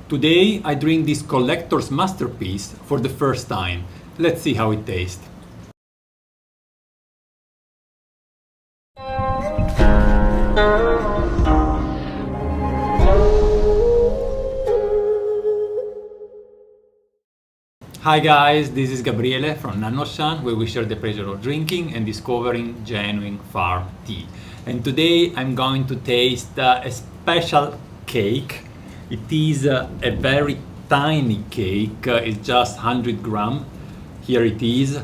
Today I drink this collector's masterpiece for the first time. Let's see how it tastes. Hi guys, this is Gabriele from nannuoshan, where we share the pleasure of drinking and discovering genuine farm tea. And today I'm going to taste a special cake. It is a very tiny cake, it's just 100 grams. Here it is,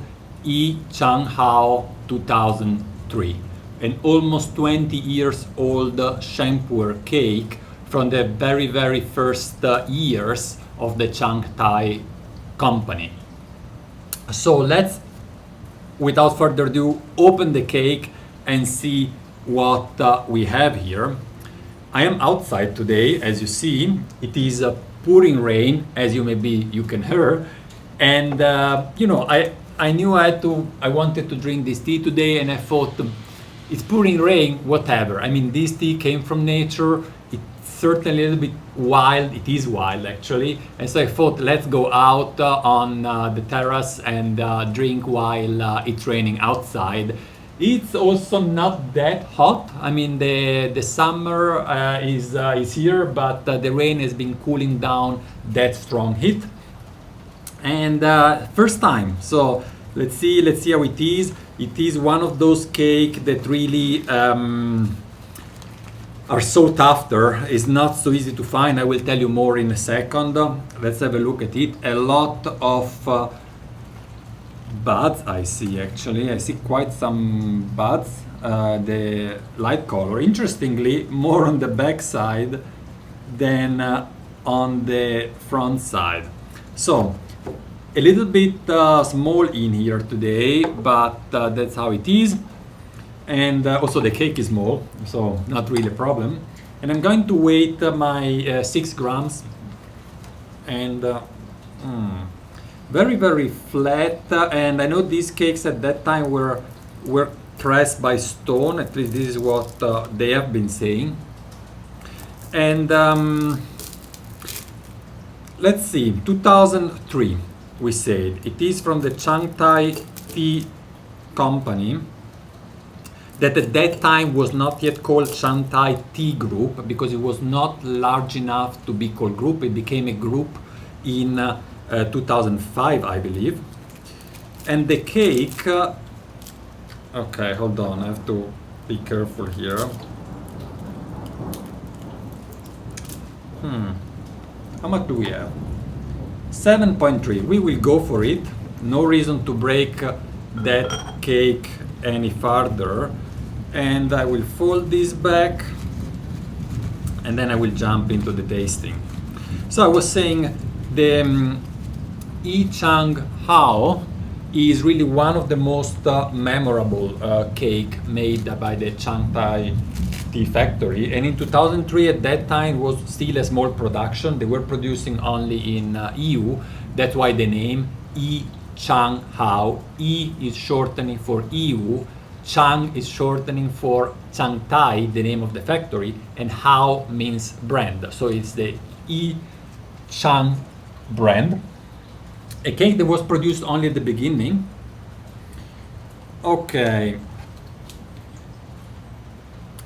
Chang Hao 2003. An almost 20 years old Sheng Pu'er cake from the very first years of the Changtai company. So let's, without further ado, open the cake and see what we have here. I am outside today, as you see. It is pouring rain, as you can hear, and I knew I wanted to drink this tea today, and I thought, it's pouring rain, whatever. I mean, this tea came from nature. It's certainly a little bit wild. It is wild, actually. And so I thought, let's go out on the terrace and drink while it's raining outside. It's also not that hot. I mean, the summer is here, but the rain has been cooling down that strong heat. And first time, so let's see how it is. It is one of those cakes that really are sought after. It's not so easy to find. I will tell you more in a second. Let's have a look at it. A lot of buds I see, actually. I see quite some buds. The light color, interestingly, more on the back side than on the front side. So a little bit small in here today, but that's how it is. And also the cake is small, so not really a problem. And I'm going to weight my 6 grams. And very flat. And I know these cakes at that time were pressed by stone. At least this is what they have been saying. And let's see, 2003. We said it is from the Changtai Tea Company, that at that time was not yet called Changtai Tea Group, because it was not large enough to be called group. It became a group in 2005, I believe. And the cake, okay, hold on, I have to be careful here. How much do we have? 7.3. We will go for it. No reason to break that cake any further. And I will fold this back, and then I will jump into the tasting. So I was saying the Chang Hao is really one of the most memorable cake made by the Changtai Tea Factory. And in 2003, at that time, was still a small production. They were producing only in EU. That's why the name Chang Hao. E is shortening for EU. Chang is shortening for Changtai, the name of the factory, and Hao means brand. So it's the Chang brand. A cake that was produced only at the beginning. Okay.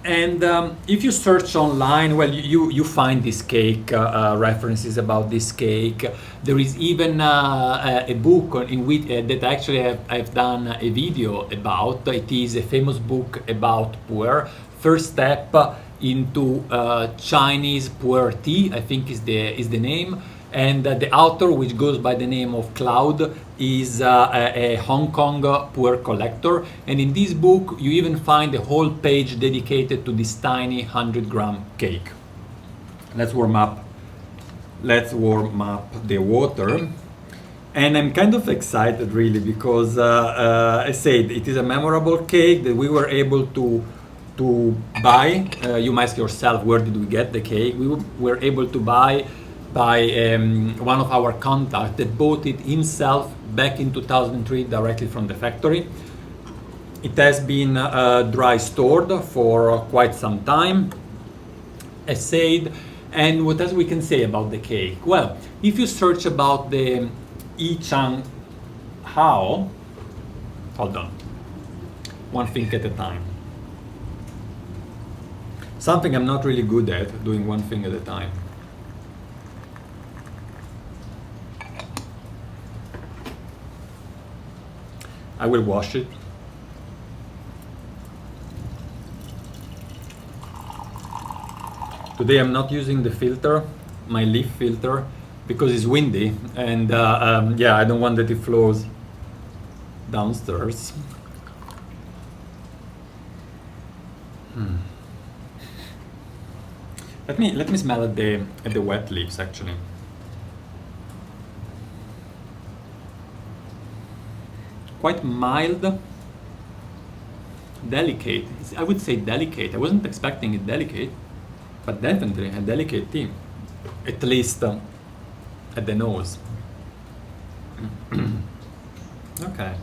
And if you search online, well, you find this cake, references about this cake. There is even a book in which that actually I've done a video about. It is a famous book about pu'er. First step into Chinese pu'er tea, I think is the name. And the author, which goes by the name of Cloud, is a Hong Kong pu'er collector. And in this book, you even find a whole page dedicated to this tiny 100-gram cake. Let's warm up the water. And I'm kind of excited, really, because I said it is a memorable cake that we were able to buy. You might ask yourself, where did we get the cake? We were able to buy by one of our contacts that bought it himself back in 2003 directly from the factory. It has been dry stored for quite some time. As said, And what else we can say about the cake? Well, if you search about the Chang Hao, hold on, one thing at a time. Something I'm not really good at, doing one thing at a time. I will wash it. Today I'm not using the filter, my leaf filter, because it's windy, and yeah, I don't want that it flows downstairs. Let me smell at the wet leaves actually. Quite mild, delicate. I would say delicate. I wasn't expecting it delicate, but definitely a delicate tea, at least at the nose. Okay,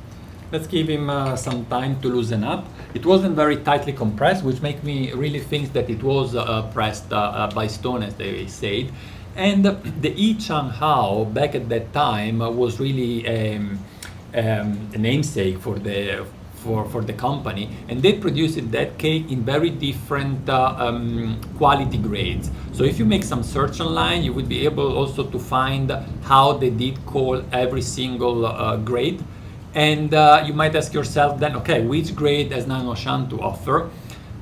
let's give him some time to loosen up. It wasn't very tightly compressed, which makes me really think that it was pressed by stone, as they said. And the Chang Hao back at that time was really a namesake for the company, and they produced that cake in very different quality grades. So if you make some search online, you would be able also to find how they did call every single grade. And you might ask yourself then, okay, which grade has nannuoshan to offer?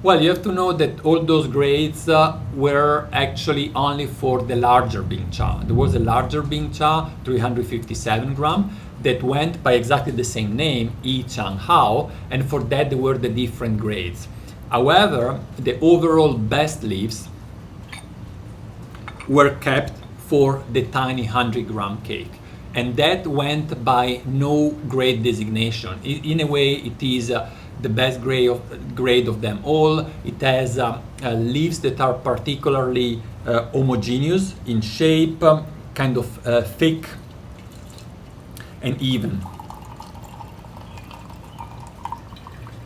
Well, you have to know that all those grades were actually only for the larger Bing Cha. There was a larger Bing Cha, 357 gram, that went by exactly the same name, Chang Hao, and for that there were the different grades. However, the overall best leaves were kept for the tiny 100-gram cake, and that went by no grade designation. In a way, it is the best grade of them all. It has leaves that are particularly homogeneous in shape, kind of thick and even.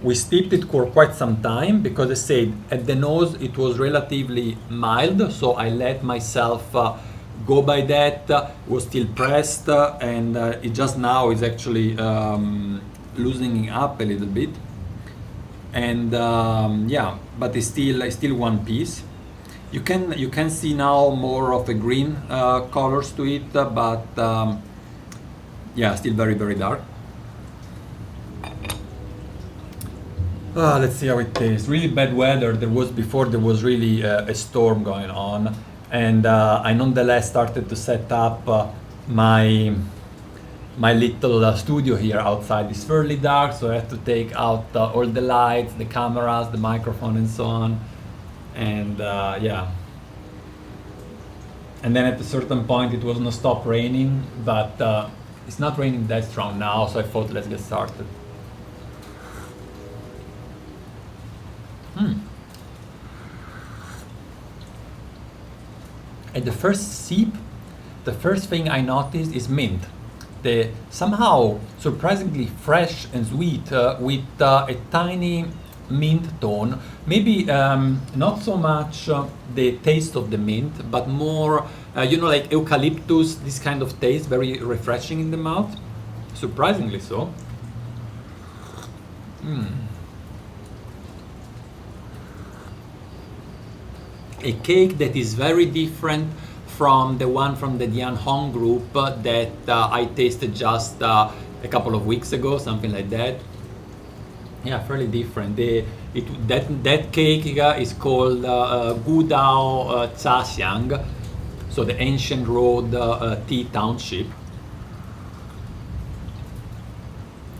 We steeped it for quite some time because I said at the nose it was relatively mild, so I let myself go by that. It was still pressed, and it just now is actually loosening up a little bit. And yeah, but it's still one piece. You can see now more of a green colors to it, but yeah, still very, very dark. Let's see how it tastes. Really bad weather. There was really a storm going on, and I nonetheless started to set up my little studio here outside. It's fairly dark, so I have to take out all the lights, the cameras, the microphone, and so on. And yeah. And then at a certain point, it was gonna stop raining, but it's not raining that strong now, so I thought let's get started. At the first sip, the first thing I noticed is mint. The somehow surprisingly fresh and sweet with a tiny mint tone. Maybe not so much the taste of the mint, but more, you know, like eucalyptus, this kind of taste, very refreshing in the mouth. Surprisingly so. A cake that is very different from the one from the Dian Hong group that I tasted just a couple of weeks ago, something like that. Yeah, fairly different. That cake is called Gudao Chaxiang, so the ancient road tea township.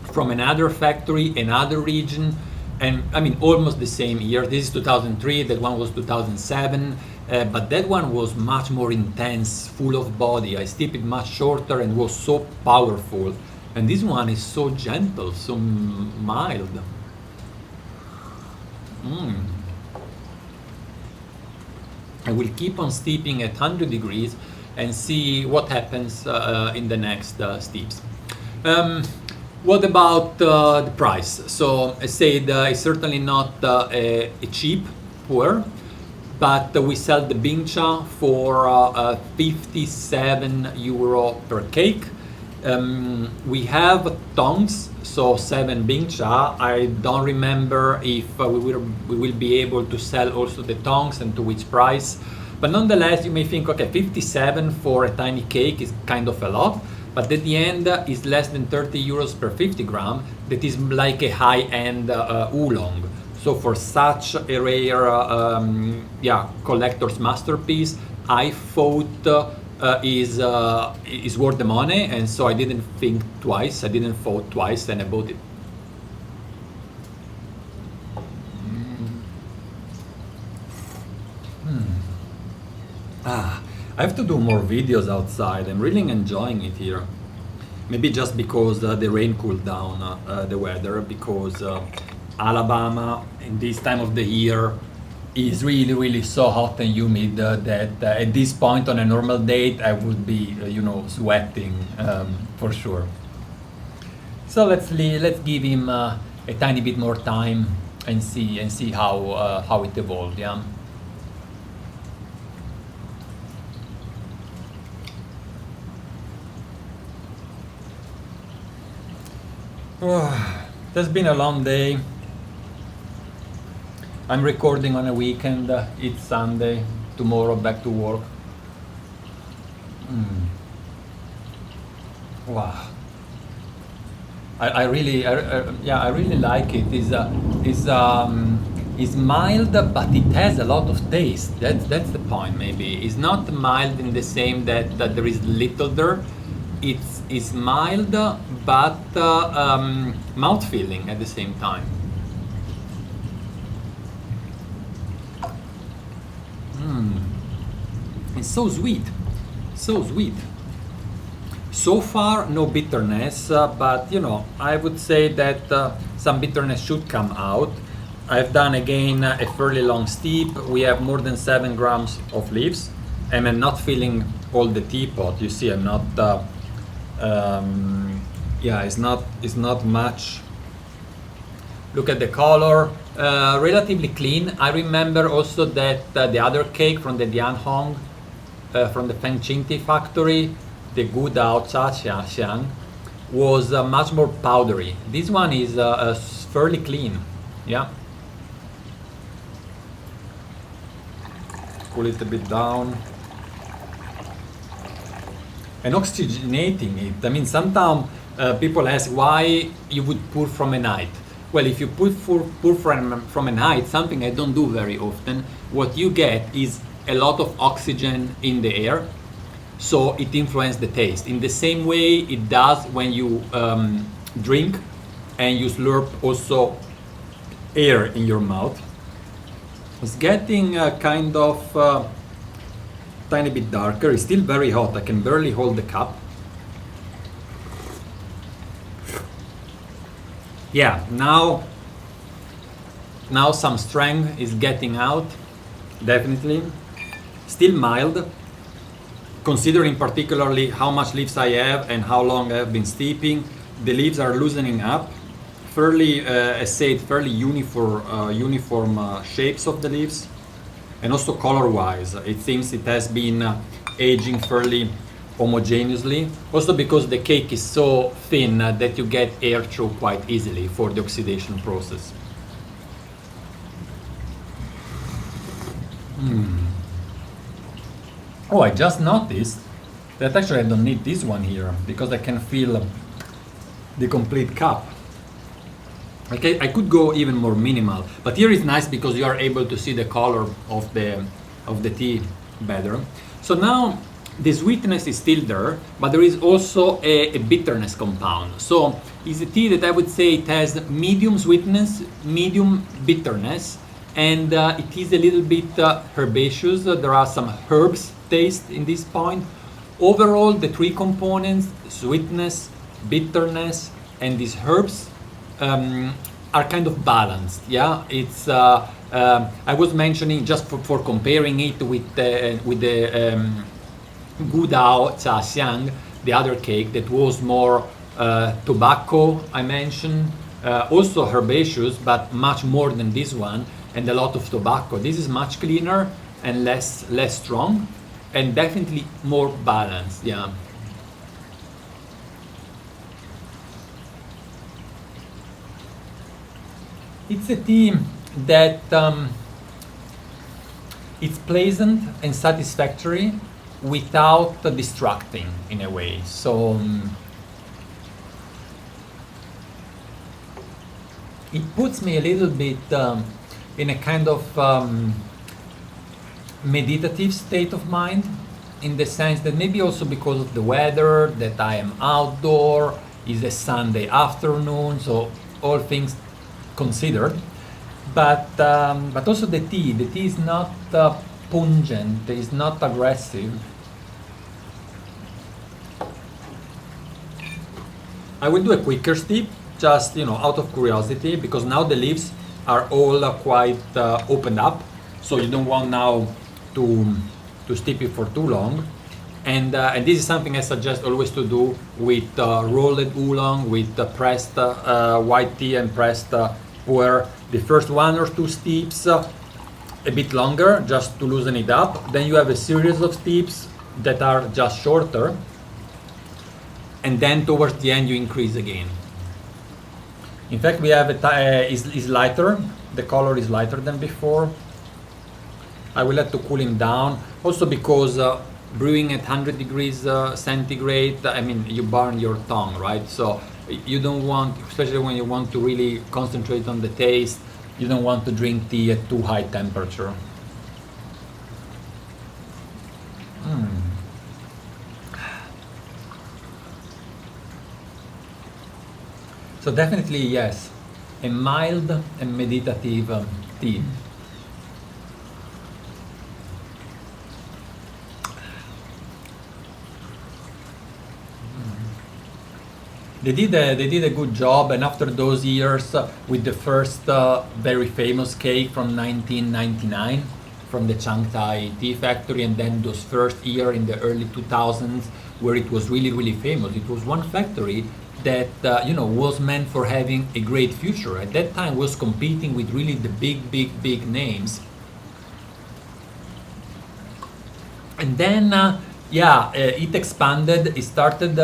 From another factory, another region, and I mean almost the same year. This is 2003, that one was 2007, but that one was much more intense, full of body. I steeped it much shorter and was so powerful. And this one is so gentle, so mild. I will keep on steeping at 100 degrees and see what happens in the next steeps. What about the price? So I said it's certainly not a cheap pu'er, but we sell the bingcha for 57 euro per cake. We have tongs, so 7 bingcha. I don't remember if we will be able to sell also the tongs and to which price. But nonetheless, you may think, okay, 57 for a tiny cake is kind of a lot, but at the end is less than 30 euros per 50 gram. That is like a high-end oolong. So for such a rare collector's masterpiece, I thought is worth the money, and so I didn't think twice. I didn't thought twice, and I bought it. I have to do more videos outside. I'm really enjoying it here. Maybe just because the rain cooled down the weather, because Alabama in this time of the year is really so hot and humid that at this point on a normal date I would be sweating for sure. So let's give him a tiny bit more time and see how it evolved. Yeah. It has been a long day. I'm recording on a weekend. It's Sunday. Tomorrow back to work. Wow. I really like it. It's mild, but it has a lot of taste. That's the point. Maybe it's not mild in the same that there is little there. It's mild, but mouth-filling at the same time. It's so sweet, so sweet. So far, no bitterness, but I would say that some bitterness should come out. I've done again a fairly long steep. We have more than 7 grams of leaves, and I'm not filling all the teapot. You see, I'm not. It's not much. Look at the color, relatively clean. I remember also that the other cake from the Dian Hong, from the Feng Qing Tea Factory, the Gu Dao Cha Xiang, was much more powdery. This one is fairly clean. Yeah. Cool it a bit down. And oxygenating it. I mean, sometimes people ask why you would pour from a night. Well, if you pour from a night, something I don't do very often, what you get is a lot of oxygen in the air, so it influences the taste. In the same way it does when you drink and you slurp also air in your mouth. It's getting kind of tiny bit darker. It's still very hot. I can barely hold the cup. Yeah, now some strength is getting out, definitely. Still mild, considering particularly how much leaves I have and how long I have been steeping. The leaves are loosening up, fairly, as said, fairly uniform shapes of the leaves. And also color-wise, it seems it has been aging fairly homogeneously. Also because the cake is so thin that you get air through quite easily for the oxidation process. Oh, I just noticed that actually I don't need this one here because I can feel the complete cup. Okay, I could go even more minimal, but here is nice because you are able to see the color of the tea better. So now the sweetness is still there, but there is also a bitterness compound. So it's a tea that I would say it has medium sweetness, medium bitterness, and it is a little bit herbaceous. There are some herbs taste in this point. Overall, the three components, sweetness, bitterness, and these herbs, are kind of balanced. Yeah, it's I was mentioning just for comparing it with the Gu Dao Cha Xiang, the other cake that was more tobacco. I mentioned also herbaceous, but much more than this one, and a lot of tobacco. This is much cleaner, and less strong, and definitely more balanced. Yeah. It's a tea that it's pleasant and satisfactory without distracting in a way. So it puts me a little bit in a kind of meditative state of mind, in the sense that maybe also because of the weather, that I am outdoor, is a Sunday afternoon, so all things considered. But also the tea is not pungent, it's not aggressive. I will do a quicker steep, just out of curiosity, because now the leaves are all quite opened up, so you don't want now to steep it for too long. And this is something I suggest always to do with rolled oolong, with pressed white tea and pressed pu'er. The first 1 or 2 steeps a bit longer, just to loosen it up. Then you have a series of steeps that are just shorter, and then towards the end you increase again. In fact, we have is lighter. The color is lighter than before. I will have to cool him down. Also because brewing at 100 degrees centigrade, I mean, you burn your tongue, right? So you don't want, especially when you want to really concentrate on the taste, you don't want to drink tea at too high temperature. So definitely, yes, a mild and meditative tea. They did a good job, and after those years with the first very famous cake from 1999 from the Changtai Tea Factory, and then those first year in the early 2000s where it was really famous. It was one factory that was meant for having a great future. At that time was competing with really the big names. And then it expanded. It started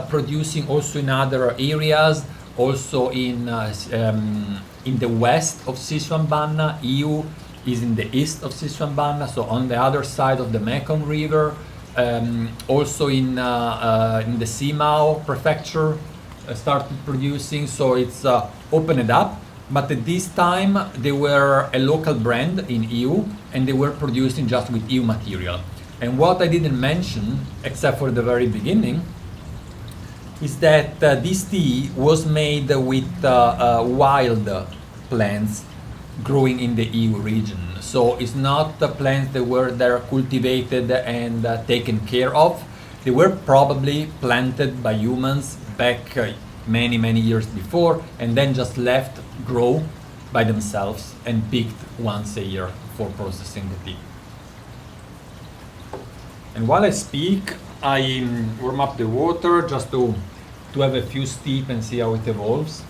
producing also in other areas, also in the west of Sichuan-Banna. EU is in the east of Sichuan-Banna, so on the other side of the Mekong River. Also in the Simao prefecture started producing, so it's opened up. But at this time they were a local brand in EU, and they were producing just with EU material. And what I didn't mention, except for the very beginning, is that this tea was made with wild plants growing in the EU region. So it's not the plants that were there cultivated and taken care of. They were probably planted by humans back many years before, and then just left grow by themselves and picked once a year for processing the tea. And while I speak, I warm up the water just to have a few steep and see how it evolves.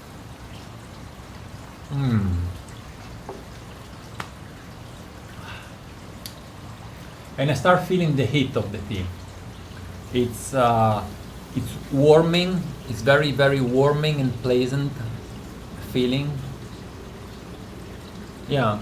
And I start feeling the heat of the tea. It's warming. It's very warming and pleasant feeling. Yeah.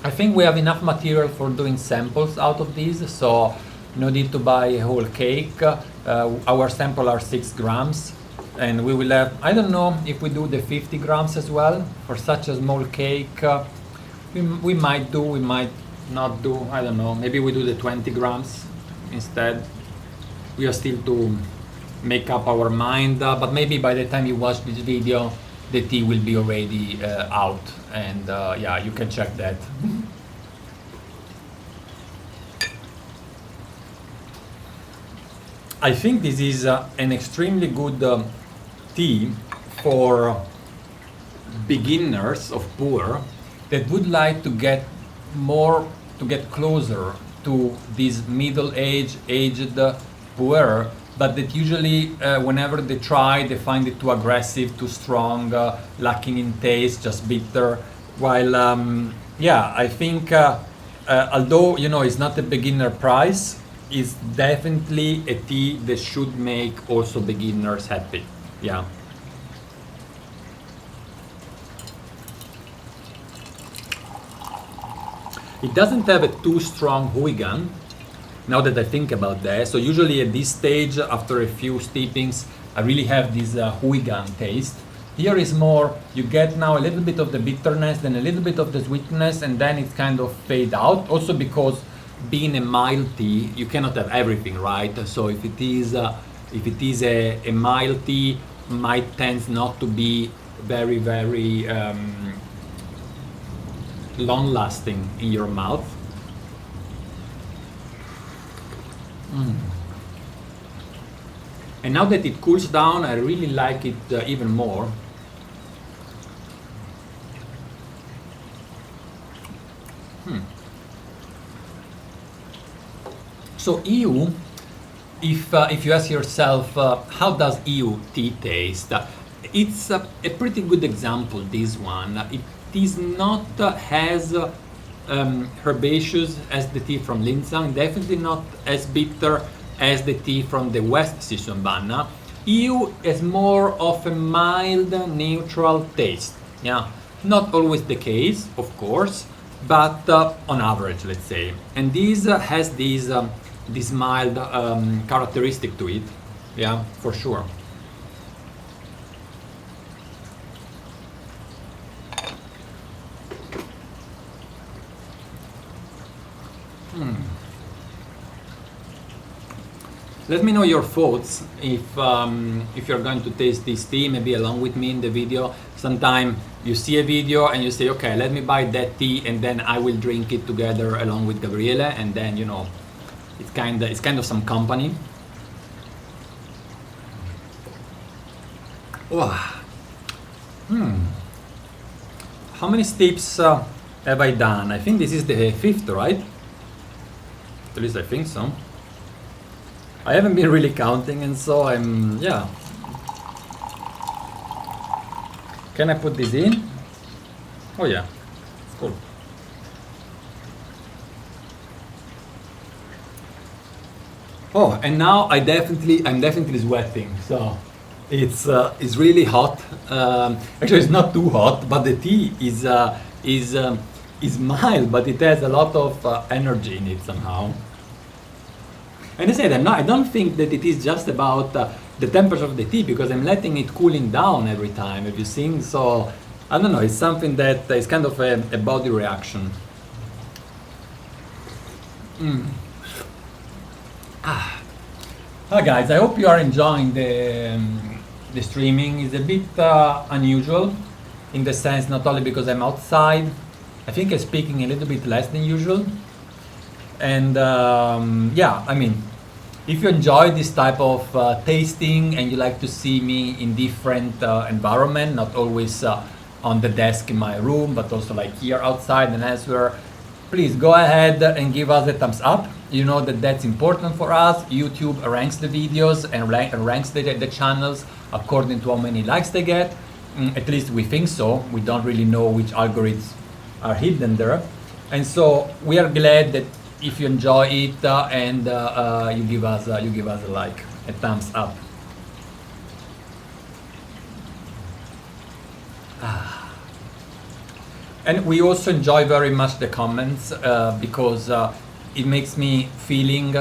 I think we have enough material for doing samples out of these, so no need to buy a whole cake. Our sample are 6 grams, and we will have, I don't know if we do the 50 grams as well for such a small cake. We might do, we might not do, I don't know, maybe we do the 20 grams instead. We are still to make up our mind, but maybe by the time you watch this video the tea will be already out, and yeah, you can check that. I think this is an extremely good tea for beginners of pu'er that would like to get closer to this aged pu'er, but that usually whenever they try, they find it too aggressive, too strong, lacking in taste, just bitter. While yeah, I think although you know it's not a beginner price, it's definitely a tea that should make also beginners happy. Yeah. It doesn't have a too strong Huigan, now that I think about that. So usually at this stage, after a few steepings, I really have this Huigan taste. Here is more, you get now a little bit of the bitterness, then a little bit of the sweetness, and then it kind of fade out. Also because being a mild tea, you cannot have everything, right? So if it is a mild tea, might tends not to be very, very long lasting in your mouth. And now that it cools down, I really like it even more. So EU, if you ask yourself, how does EU tea taste? It's a pretty good example, this one. It is not as herbaceous as the tea from Linzang, definitely not as bitter as the tea from the West Sichuan. EU has more of a mild, neutral taste. Yeah, not always the case, of course, but on average, let's say. And this has this mild characteristic to it. Yeah, for sure. Let me know your thoughts if you're going to taste this tea, maybe along with me in the video. Sometime you see a video and you say, okay, let me buy that tea and then I will drink it together along with Gabriele, and then you know, it's kind of some company. Wow. How many steeps have I done? I think this is the 5th, right? At least I think so. I haven't been really counting, and so yeah. Can I put this in? Oh yeah, it's cool. Oh, and now I'm definitely sweating. So it's really hot. Actually, it's not too hot, but the tea is mild, but it has a lot of energy in it somehow. And I said, I don't think that it is just about the temperature of the tea, because I'm letting it cooling down every time. Have you seen? So I don't know. It's something that is kind of a body reaction. Hi guys, I hope you are enjoying the streaming. It's a bit unusual in the sense, not only because I'm outside. I think I'm speaking a little bit less than usual. And yeah, I mean, if you enjoy this type of tasting and you like to see me in different environment, not always on the desk in my room, but also like here outside and elsewhere, please go ahead and give us a thumbs up. You know that that's important for us. YouTube ranks the videos and ranks the channels according to how many likes they get. At least we think so. We don't really know which algorithms are hidden there. And so we are glad that if you enjoy it and you give us a like, a thumbs up. And we also enjoy very much the comments because it makes me feeling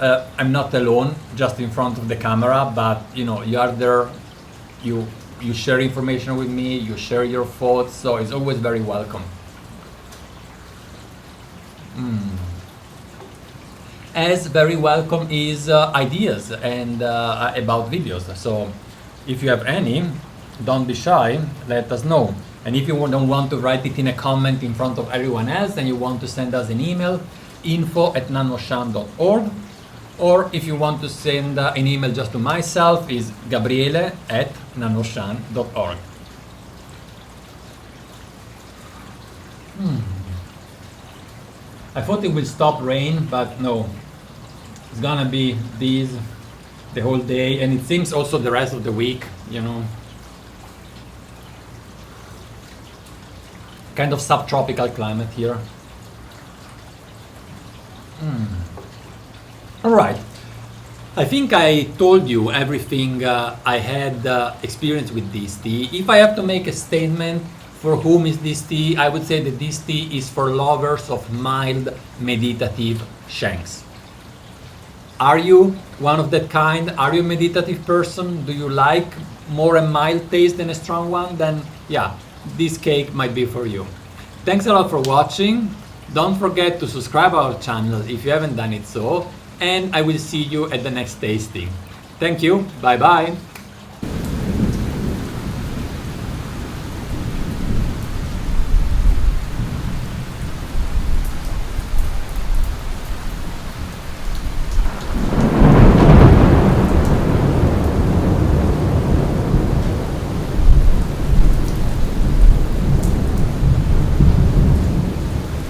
I'm not alone just in front of the camera, but you know, you are there, you share information with me, you share your thoughts, so it's always very welcome. As very welcome is ideas and about videos. So if you have any, don't be shy, let us know. And if you don't want to write it in a comment in front of everyone else and you want to send us an email, info@nannuoshan.org, or if you want to send an email just to myself, is Gabriele@nannuoshan.org. I thought it will stop rain, but no. It's gonna be this the whole day, and it seems also the rest of the week, you know. kind of subtropical climate here. All right. I think I told you everything I had experience with this tea. If I have to make a statement for whom is this tea, I would say that this tea is for lovers of mild meditative Shengs. Are you one of that kind? Are you a meditative person? Do you like more a mild taste than a strong one? Then yeah, this cake might be for you. Thanks a lot for watching. Don't forget to subscribe our channel if you haven't done it so, and I will see you at the next tasting. Thank you. Bye bye.